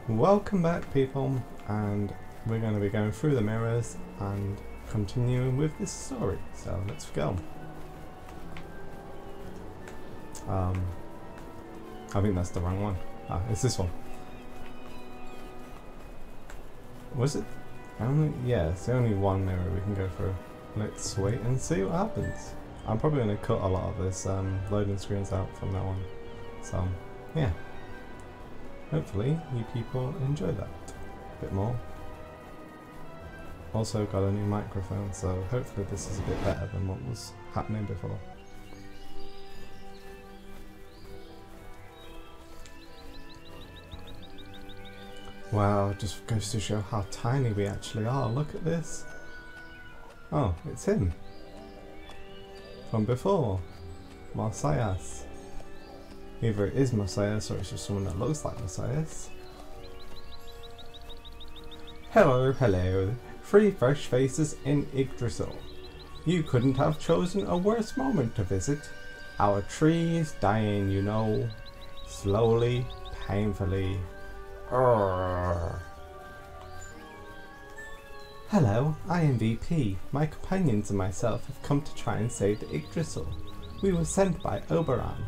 Welcome back, people, and we're going to be going through the mirrors and continuing with this story, so let's go. I think that's the wrong one. It's this one. Was it? Yeah, it's the only one mirror we can go through. Let's wait and see what happens. I'm probably going to cut a lot of this loading screens out from now on, so yeah. Hopefully you people enjoy that a bit more. Also got a new microphone, so hopefully this is a bit better than what was happening before. Wow, it just goes to show how tiny we actually are. Look at this. Oh, it's him. From before. Marcias. Either it is Marcias or it's just someone that looks like Marcias. Hello, hello. 3 fresh faces in Yggdrasil. You couldn't have chosen a worse moment to visit. Our tree is dying, you know. Slowly, painfully. Urgh. Hello, I am VP. My companions and myself have come to try and save the Yggdrasil. We were sent by Oberon.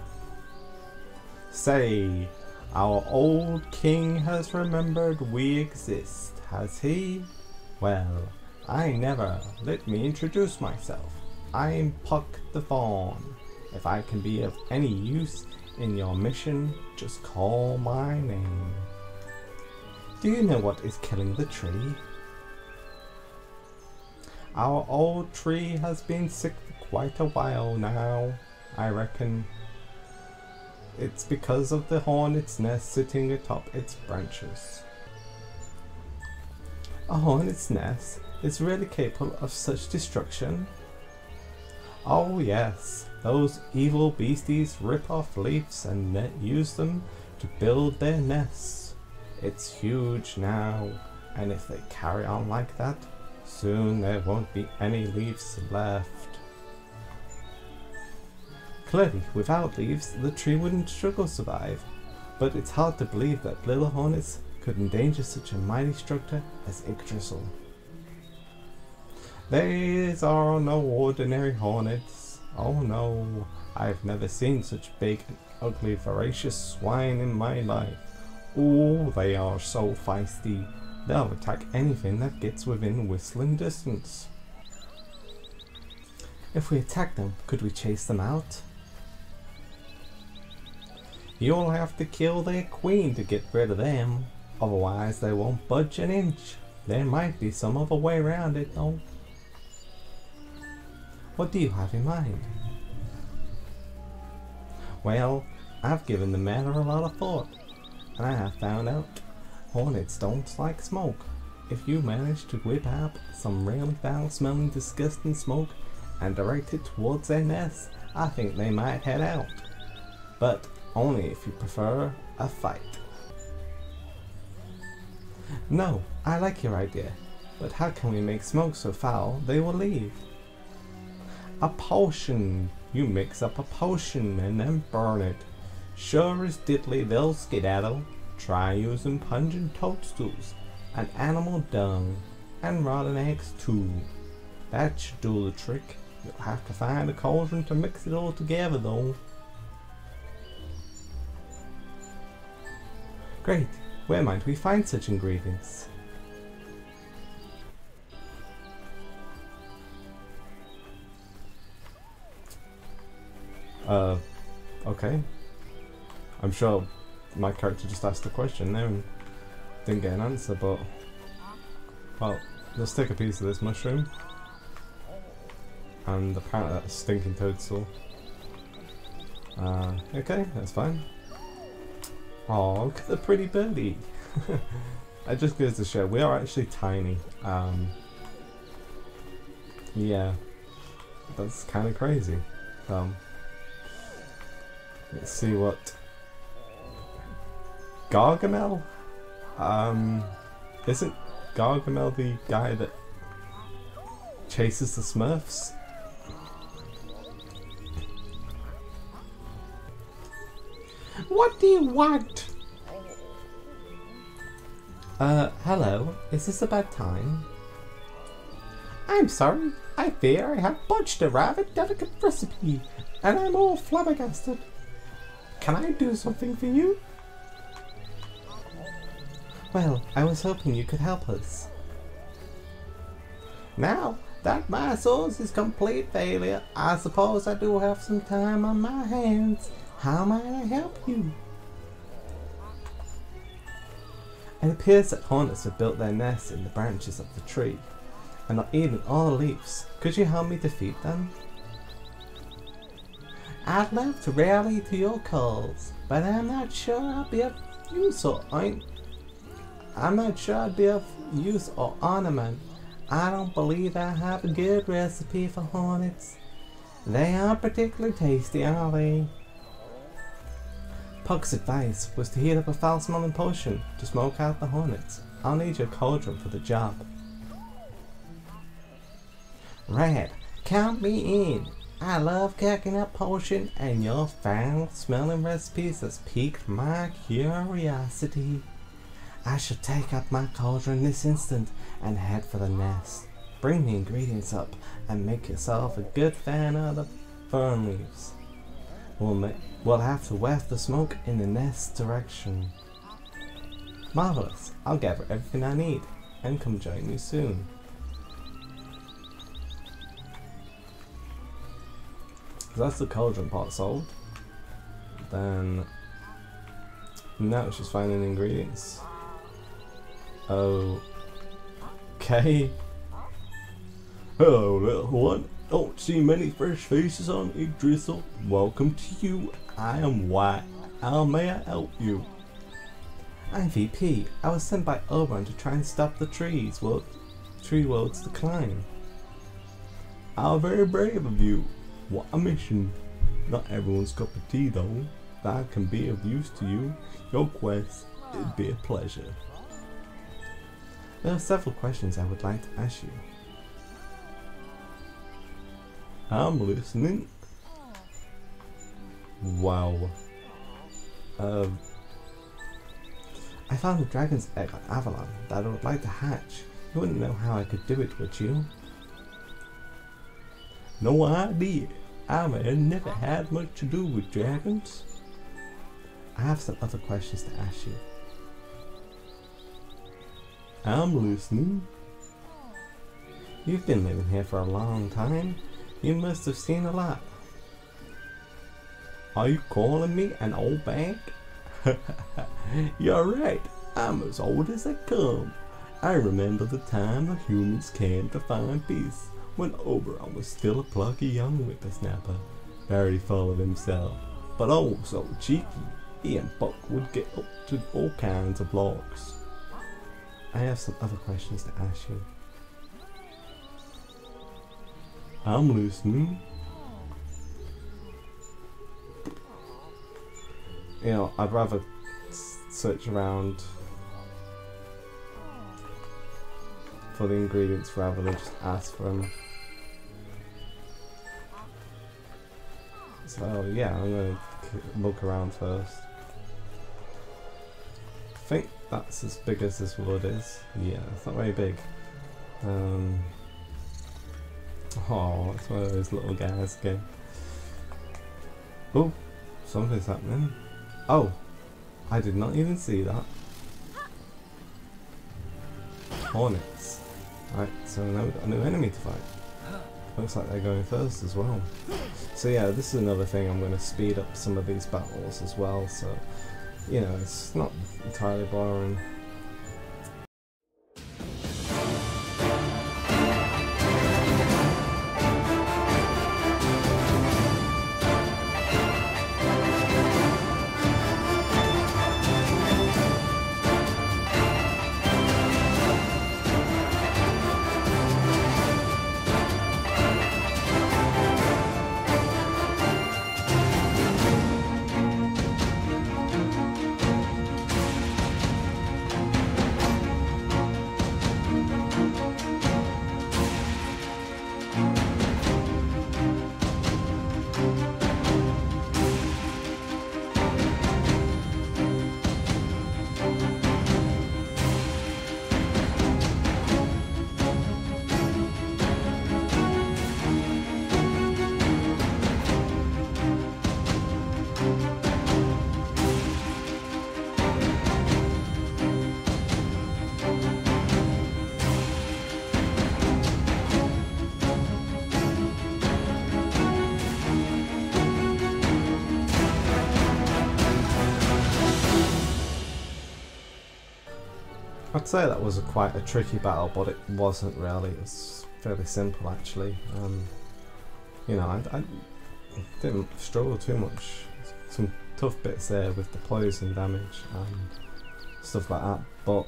Say, our old king has remembered we exist, has he? Well, I never. Let me introduce myself. I'm Puck the Fawn. If I can be of any use in your mission, just call my name. Do you know what is killing the tree? Our old tree has been sick for quite a while now. I reckon it's because of the hornet's nest sitting atop its branches. A hornet's nest is really capable of such destruction? Oh yes, those evil beasties rip off leaves and use them to build their nests. It's huge now, and if they carry on like that, soon there won't be any leaves left. Clearly, without leaves, the tree wouldn't struggle to survive, but it's hard to believe that little hornets could endanger such a mighty structure as Yggdrasil. These are no ordinary hornets. Oh no, I've never seen such big and ugly voracious swine in my life. Oh, they are so feisty. They'll attack anything that gets within whistling distance. If we attack them, could we chase them out? You'll have to kill their queen to get rid of them. Otherwise they won't budge an inch. There might be some other way around it though. What do you have in mind? Well, I've given the matter a lot of thought, and I have found out hornets don't like smoke. If you manage to whip up some really foul smelling disgusting smoke and direct it towards their nest, I think they might head out. But only if you prefer a fight. No, I like your idea, but how can we make smoke so foul they will leave? A potion! You mix up a potion and then burn it. Sure as diddly they'll skedaddle. Try using pungent toadstools and animal dung and rotten eggs too. That should do the trick. You'll have to find a cauldron to mix it all together though. Great! Where might we find such ingredients? Okay. I'm sure my character just asked a question there and didn't get an answer, but well, let's take a piece of this mushroom, and apparently that's a stinking toadstool. Okay, that's fine. Oh, look at the pretty birdie. It just goes to show we are actually tiny. Yeah, that's kind of crazy. Let's see what Gargamel? Isn't Gargamel the guy that chases the Smurfs? What do you want? Hello. Is this a bad time? I'm sorry. I fear I have botched a rather delicate recipe, and I'm all flabbergasted. Can I do something for you? Well, I was hoping you could help us. Now that my sauce is complete failure, I suppose I do have some time on my hands. How might I help you? It appears that hornets have built their nests in the branches of the tree and are eating all the leaves. Could you help me defeat them? I'd love to rally to your cause, but I'm not sure I'd be of use or ornament. I don't believe I have a good recipe for hornets. They aren't particularly tasty, are they? Puck's advice was to heat up a foul-smelling potion to smoke out the hornets. I'll need your cauldron for the job. Red, count me in. I love cooking up potion, and your foul-smelling recipes has piqued my curiosity. I shall take up my cauldron this instant and head for the nest. Bring the ingredients up and make yourself a good fan of the fern leaves. We'll have to waft the smoke in the nest direction. Marvelous! I'll gather everything I need and come join you soon. So that's the cauldron part solved. Then now it's just finding ingredients. Okay. Hello, little one. Don't see many fresh faces on Yggdrasil. Welcome to you. I am White. How may I help you? I'm VP. I was sent by Oberon to try and stop the tree world's decline. How very brave of you. What a mission. Not everyone's cup of tea though. That can be of use to you. Your quest, it'd be a pleasure. There are several questions I would like to ask you. I'm listening. Wow. I found a dragon's egg on Avalon that I would like to hatch. You wouldn't know how I could do it, would you? No idea. I never had much to do with dragons. I have some other questions to ask you. I'm listening. You've been living here for a long time. You must have seen a lot. Are you calling me an old bag? You're right. I'm as old as I come. I remember the time the humans came to find peace, when Oberon was still a plucky young whippersnapper, very full of himself, but oh so cheeky. He and Buck would get up to all kinds of logs. I have some other questions to ask you. I'm listening. You know, I'd rather search around for the ingredients rather than just ask for them. So yeah, I'm going to look around first. I think that's as big as this wood is. Yeah, it's not very big. Oh, it's one of those little guys again. Oh, something's happening. Oh, I did not even see that. Hornets. Right, so now we've got a new enemy to fight. Looks like they're going first as well. So yeah, this is another thing, I'm going to speed up some of these battles as well, so, you know, it's not entirely boring. I'd say that was quite a tricky battle, but it wasn't really. It was fairly simple actually. You know, I didn't struggle too much. Some tough bits there with the poison damage and stuff like that, but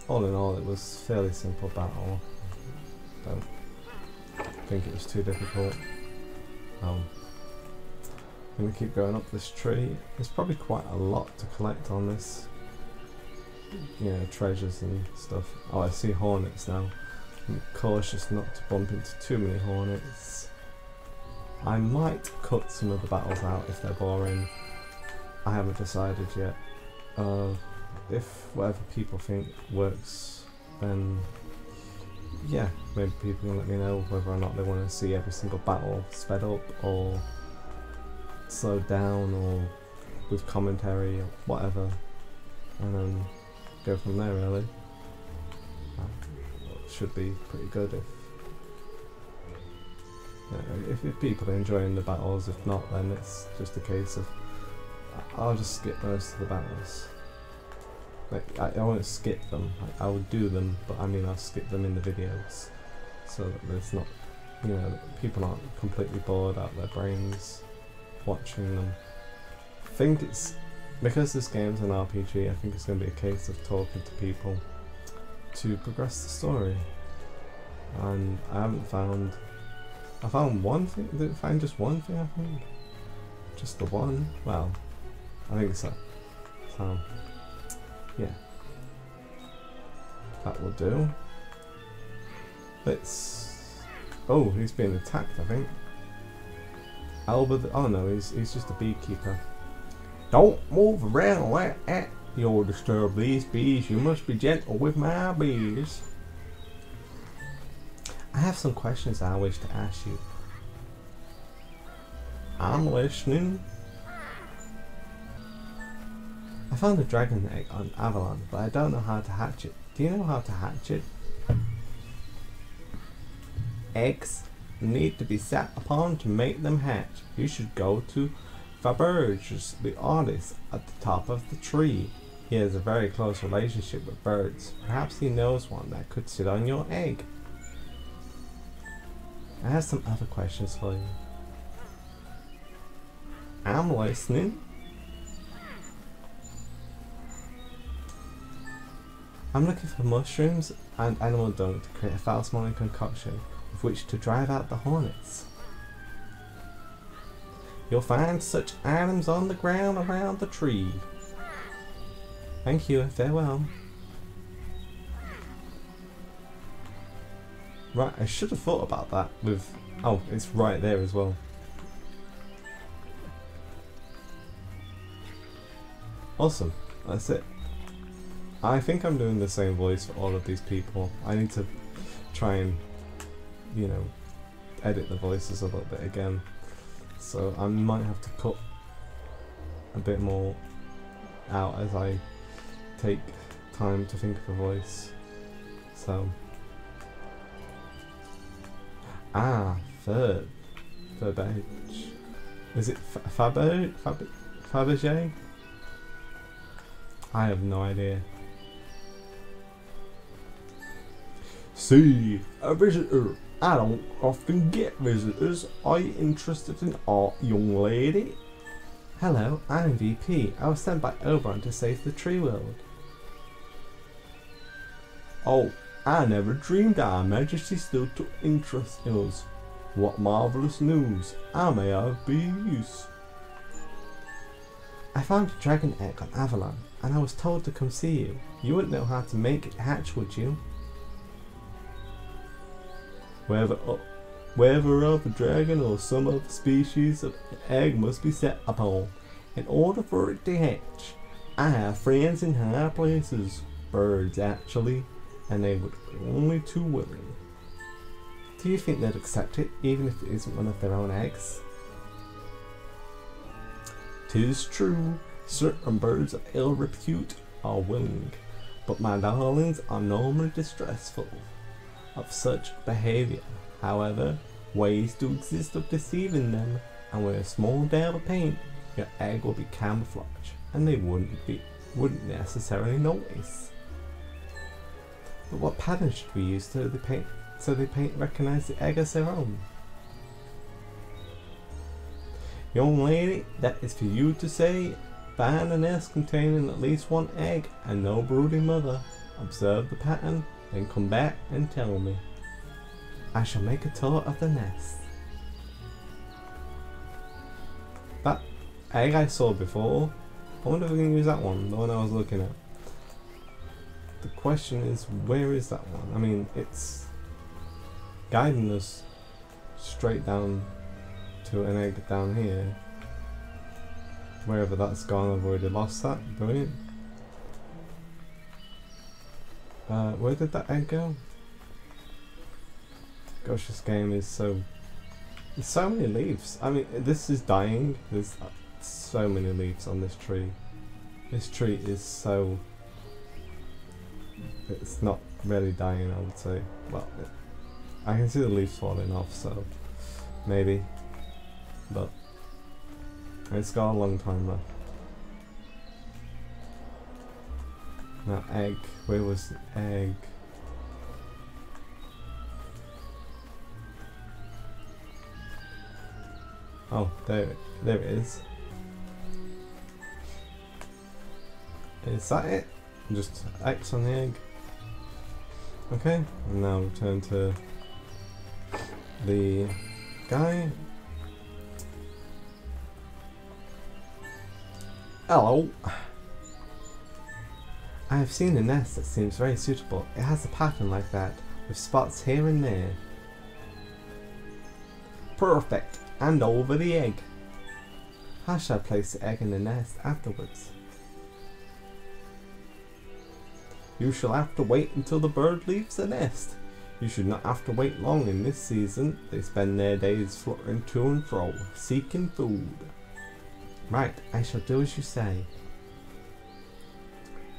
all in all it was a fairly simple battle. Don't think it was too difficult. I'm going to keep going up this tree. There's probably quite a lot to collect on this, you know, treasures and stuff. Oh, I see hornets now. I'm cautious not to bump into too many hornets. I might cut some of the battles out if they're boring. I haven't decided yet. If whatever people think works, then yeah, maybe people can let me know whether or not they want to see every single battle sped up or slowed down or with commentary or whatever, and then go from there really. It should be pretty good if people are enjoying the battles. If not, then it's just a case of I'll just skip most of the battles. Like, I won't skip them, I will do them, but I mean I'll skip them in the videos so that there's not, you know, people aren't completely bored out of their brains watching them. I think it's, because this game's an RPG, I think it's going to be a case of talking to people to progress the story. And I haven't found, I found one thing, did I find just one thing I think? Just the one? Well, I think so. So, yeah. That will do. Let's, oh, he's being attacked I think. Albert, oh no, he's just a beekeeper. Don't move around like that. You'll disturb these bees. You must be gentle with my bees. I have some questions I wish to ask you. I'm listening. I found a dragon egg on Avalon, but I don't know how to hatch it. Do you know how to hatch it? Eggs need to be sat upon to make them hatch. You should go to Faberge, the artist, at the top of the tree. He has a very close relationship with birds. Perhaps he knows one that could sit on your egg. I have some other questions for you. I'm listening. I'm looking for mushrooms and animal dung to create a foul-smelling concoction with which to drive out the hornets. You'll find such items on the ground around the tree. Thank you and farewell. Right, I should have thought about that with... oh, it's right there as well. Awesome, that's it. I think I'm doing the same voice for all of these people. I need to try and, you know, edit the voices a little bit again. So I might have to cut a bit more out as I take time to think of a voice. So, Faberge. Is it Faberge? I have no idea. See, a visitor. I don't often get visitors. Are you interested in art, young lady? Hello, I'm VP. I was sent by Oberon to save the tree world. Oh, I never dreamed Our Majesty still took interest in us. What marvellous news. I may be of use. I found a dragon egg on Avalon, and I was told to come see you. You wouldn't know how to make it hatch, would you? Whether of a dragon or some other species of egg must be set upon in order for it to hatch. I have friends in high places, birds actually, and they would be only too willing. Do you think they'd accept it, even if it isn't one of their own eggs? 'Tis true, certain birds of ill repute are willing, but my darlings are normally distrustful of such behaviour. However, ways do exist of deceiving them, and with a small dab of paint, your egg will be camouflaged, and they wouldn't necessarily notice. But what pattern should we use so they recognize the egg as their own? Young lady, that is for you to say. Find a nest containing at least one egg and no brooding mother. Observe the pattern, then come back and tell me. I shall make a tour of the nest. That egg I saw before, I wonder if we can use that one, the one I was looking at. The question is, where is that one? I mean, it's guiding us straight down to an egg down here. Wherever that's gone, I've already lost that. Brilliant. Where did that egg go? Gosh, this game is so... There's so many leaves. I mean, this is dying. There's so many leaves on this tree. This tree is so... It's not really dying, I would say. Well, I can see the leaves falling off, so... Maybe. But... It's got a long time left. Now, egg. Where was the egg? Oh, there it is. Is that it? Just X on the egg. Okay, and now return to the guy. Hello. I have seen a nest that seems very suitable. It has a pattern like that, with spots here and there. Perfect. And over the egg. How shall I place the egg in the nest afterwards? You shall have to wait until the bird leaves the nest. You should not have to wait long in this season. They spend their days fluttering to and fro, seeking food. Right, I shall do as you say.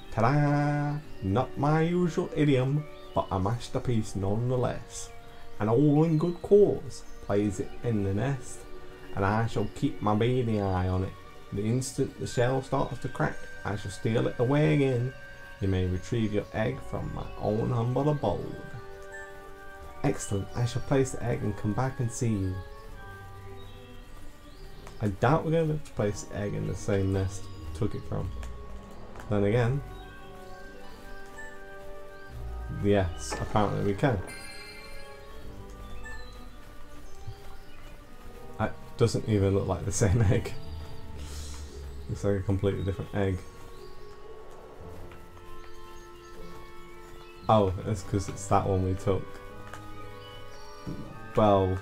Ta-da! Not my usual idiom, but a masterpiece nonetheless. And all in good cause. Place it in the nest, and I shall keep my beady eye on it. The instant the shell starts to crack, I shall steal it away again. You may retrieve your egg from my own humble abode. Excellent, I shall place the egg and come back and see you. I doubt we're going to have to place the egg in the same nest we took it from. Then again, yes, apparently we can. It doesn't even look like the same egg. Looks like a completely different egg. Oh, it's because it's that one we took. Well,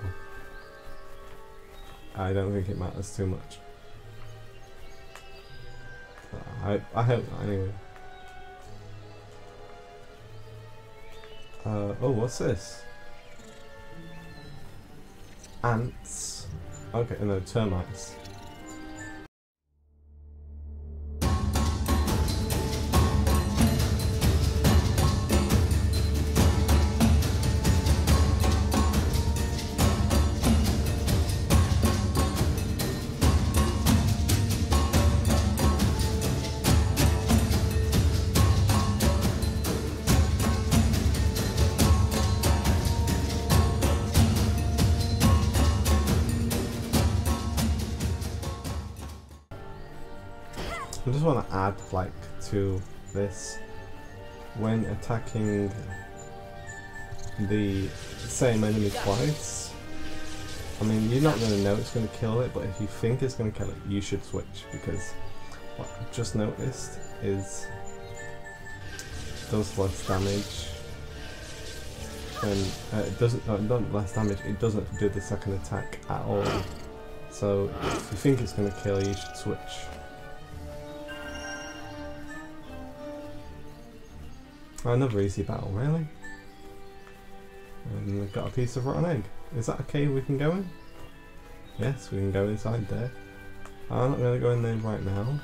I don't think it matters too much. I hope not anyway. Oh, what's this? Ants. Okay, no, termites. I just want to add, like, to this, when attacking the same enemy twice, I mean, you're not going to know it's going to kill it, but if you think it's going to kill it, you should switch, because what I've just noticed is it does less damage, and it doesn't, not less damage, it doesn't do the second attack at all, so if you think it's going to kill, you should switch. Oh, another easy battle, really? And we've got a piece of rotten egg. Is that a cave we can go in? Yes, we can go inside there. I'm not going to go in there right now.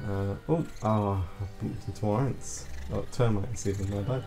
I bumped into more ants. Oh, termites even, my bad.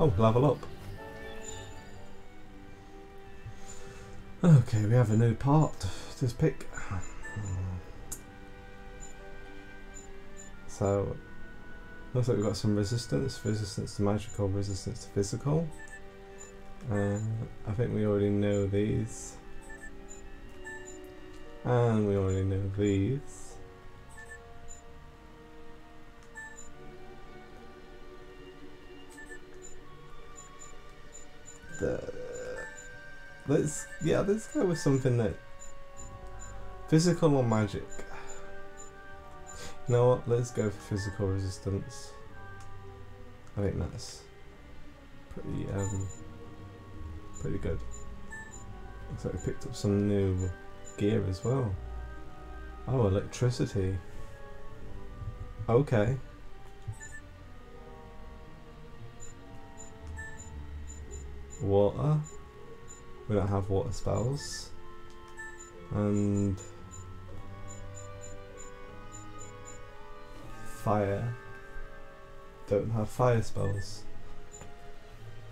Oh, level up. Okay, we have a new part to pick. So, looks like we've got some resistance. Resistance to magical, resistance to physical. I think we already know these. And we already know these. Let's go with something that physical or magic. You know what? Let's go for physical resistance. I think that's pretty good. Looks like we picked up some new gear as well. Oh, electricity. Okay. Water. We don't have water spells. And fire. Don't have fire spells.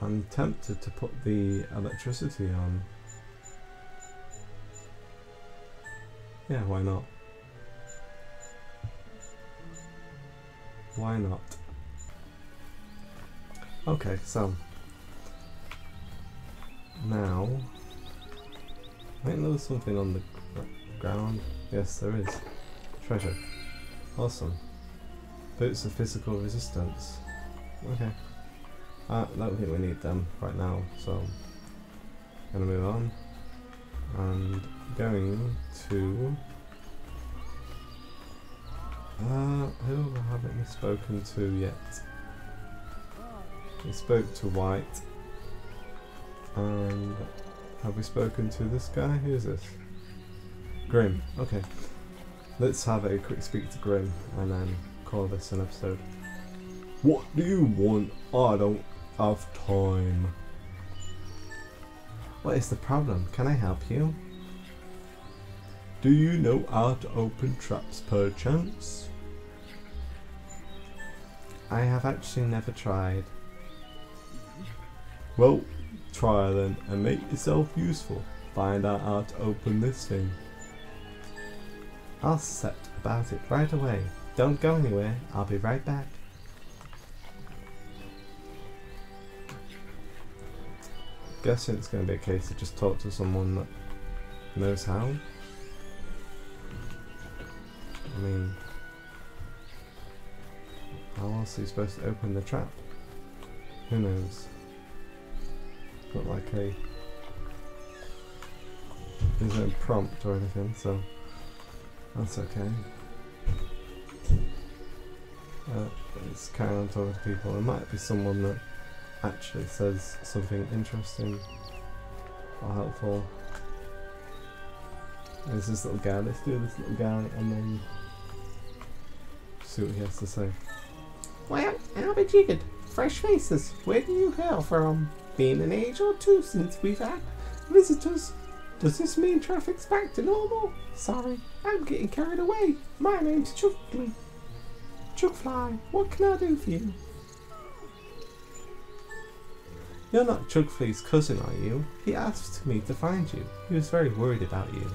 I'm tempted to put the electricity on. Yeah, why not? Why not? Okay, so now I think there was something on the ground. Yes, there is. Treasure. Awesome. Boots of physical resistance. Okay. I don't think we need them right now, so I'm gonna move on and going to who haven't we spoken to yet? We spoke to White, and have we spoken to this guy? Who is this? Grim. Okay, let's have a quick speak to Grim and then call this an episode. What do you want? I don't have time. What is the problem? Can I help you? Do you know how to open traps perchance? I have actually never tried. Well, try then and make yourself useful. Find out how to open this thing. I'll set about it right away. Don't go anywhere. I'll be right back. Guessing it's going to be a case of just talk to someone that knows how. I mean, how else are you supposed to open the trap? Who knows? Not like there's no prompt or anything, so that's okay. Let's carry on talking to people. There might be someone that actually says something interesting or helpful. There's this little guy. Let's do this little guy and then see what he has to say. Well, I'll be jiggered. Fresh faces. Where do you hail from? Been an age or two since we've had visitors. Does this mean traffic's back to normal? Sorry, I'm getting carried away. My name's Chuckfly. Chuckfly, what can I do for you? You're not Chuckfly's cousin, are you? He asked me to find you. He was very worried about you.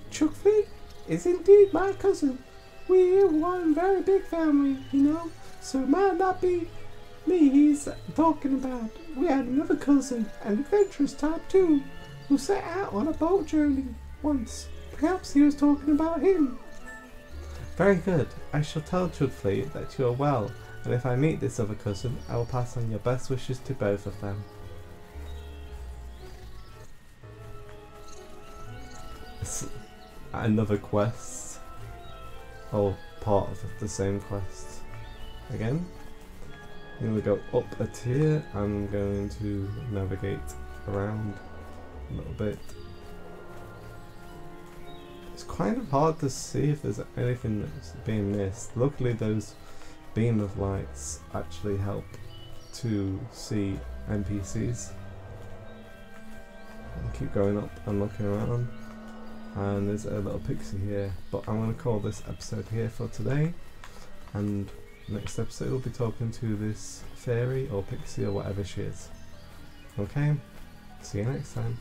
Chuckfly is indeed my cousin. We're one very big family, you know, so it might not be me he's talking about. We had another cousin, an adventurous type too, who set out on a boat journey once. Perhaps he was talking about him. Very good. I shall tell Chuckfly that you are well, and if I meet this other cousin, I will pass on your best wishes to both of them. Another quest. Oh, part of the same quest. Again. I'm going to go up a tier. I'm going to navigate around a little bit. It's kind of hard to see if there's anything that's being missed. Luckily those beam of lights actually help to see NPCs. I'll keep going up and looking around. And there's a little pixie here, but I'm going to call this episode here for today, and Next episode we'll be talking to this fairy or pixie or whatever she is. Okay? See you next time.